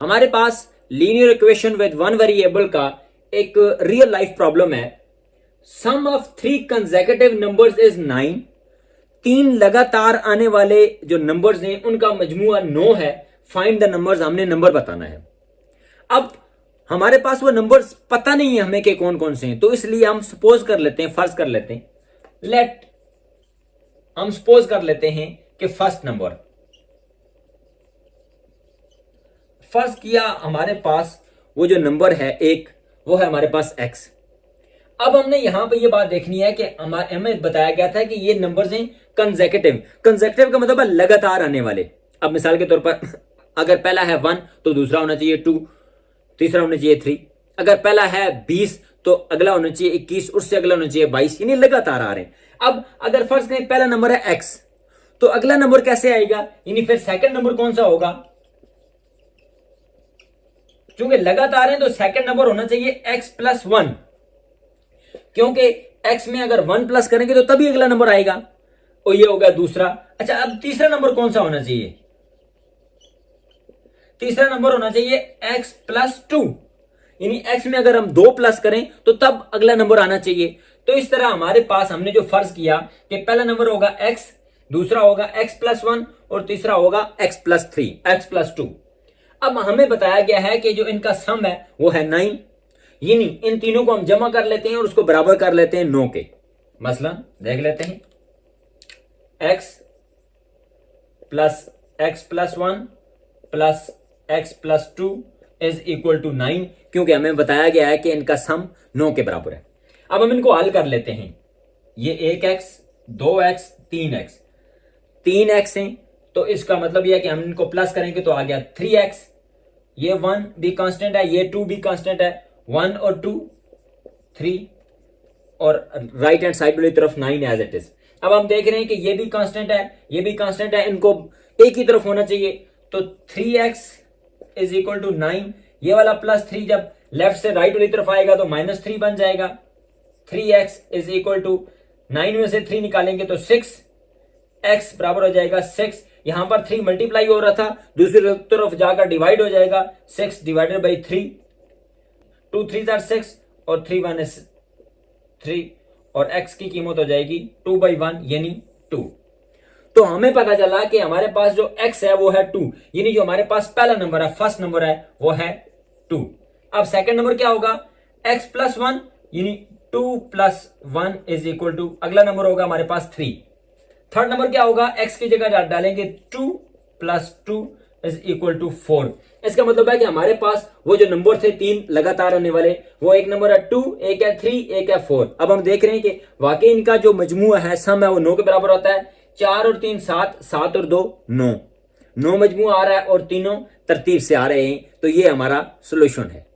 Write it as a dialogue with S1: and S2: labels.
S1: हमारे पास linear equation with one variable का एक रियल लाइफ प्रॉब्लम है। Sum of 3 consecutive numbers is 9। 3 लगातार आने वाले जो नंबर्स हैं उनका मजमुआ 9 है। फाइंड द नंबर्स, हमने नंबर बताना है। अब हमारे पास वो नंबर्स पता नहीं है हमें कि कौन कौन से हैं, तो इसलिए हम सपोज कर लेते हैं, फर्ज कर लेते हैं, हम सपोज कर लेते हैं कि फर्स्ट नंबर, फर्ज किया हमारे पास वो जो नंबर है एक, वो है हमारे पास x। अब हमने यहां पे ये बात देखनी है कि हमें बताया गया था कि ये नंबर्स हैं कंसेक्यूटिव। कंसेक्यूटिव का मतलब है लगातार आने वाले। अब मिसाल के तौर पर अगर पहला है 1 तो दूसरा होना चाहिए 2, तीसरा होना चाहिए 3। अगर पहला है 20 तो अगला होना चाहिए 21, उससे अगला होना चाहिए 22, यानी लगातार आ रहे हैं। अब अगर फर्ज करें पहला नंबर है x, तो अगला नंबर कैसे आएगा, यानी फिर सेकंड नंबर कौन सा होगा? क्योंकि लगातार है तो सेकंड नंबर होना चाहिए x प्लस 1, क्योंकि x में अगर 1 प्लस करेंगे तो तभी अगला नंबर आएगा, और ये हो गया दूसरा। अच्छा, अब तीसरा नंबर कौन सा होना चाहिए? तीसरा नंबर होना चाहिए x प्लस 2, यानी x में अगर हम 2 प्लस करें तो तब अगला नंबर आना चाहिए। तो इस तरह हमारे पास हमने जो फर्ज किया कि पहला नंबर होगा x, दूसरा होगा x प्लस 1 और तीसरा होगा x प्लस 3, x प्लस 2। अब हमें बताया गया है कि जो इनका सम है वो है 9, यानी इन तीनों को हम जमा कर लेते हैं और उसको बराबर कर लेते हैं 9 के। मसलन देख लेते हैं, x plus 1 plus x plus 2 is equal to 9, क्योंकि हमें बताया गया है कि इनका सम 9 के बराबर है। अब हम इनको हल कर लेते हैं। ये 1x, 2x, 3x, 3x हैं, तो इसका मतलब यह है कि हम इनको प्लस करेंगे तो आ गया 3x। ये 1 भी कांस्टेंट है, ये 2 भी कांस्टेंट है, 1 और 2 3, और राइट हैंड साइड वाली तरफ 9 एज इट इज। अब हम देख रहे हैं कि ये भी कांस्टेंट है, ये भी कांस्टेंट है, इनको एक ही तरफ होना चाहिए, तो 3x इज इक्वल टू 9। ये वाला प्लस 3 जब लेफ्ट से राइट वाली तरफ आएगा तो -3 बन जाएगा। 3x इज इक्वल टू 9 में से 3 निकालेंगे तो 6, x बराबर हो जाएगा 6। यहां पर 3 मल्टीप्लाई हो रहा था, दूसरी तरफ जाकर डिवाइड हो जाएगा, 6 डिवाइडेड बाई 3, 2 3 आर 6 और 3 1 इज 3, और x की कीमत हो जाएगी 2/1 यानी 2। तो हमें पता चला कि हमारे पास जो x है वो है 2, यानी जो हमारे पास पहला नंबर है, फर्स्ट नंबर है, वो है 2। अब सेकंड नंबर क्या होगा? x प्लस 1, यानी 2 प्लस 1 इज इक्वल टू, अगला नंबर होगा हमारे पास 3। थर्ड नंबर क्या होगा? x की जगह डालेंगे 2 प्लस 2 इज इक्वल टू 4। इसका मतलब है कि हमारे पास वो जो नंबर थे 3 लगातार आने वाले, वो एक नंबर है 2, एक है 3, एक है 4। अब हम देख रहे हैं कि वाकई इनका जो मजमुआ है, सम है, वो 9 के बराबर होता है। 4 और 3 7, 7 और 2 9, 9 मजमुआ आ रहा है और तीनों तरतीब से आ रहे हैं, तो ये हमारा सोल्यूशन है।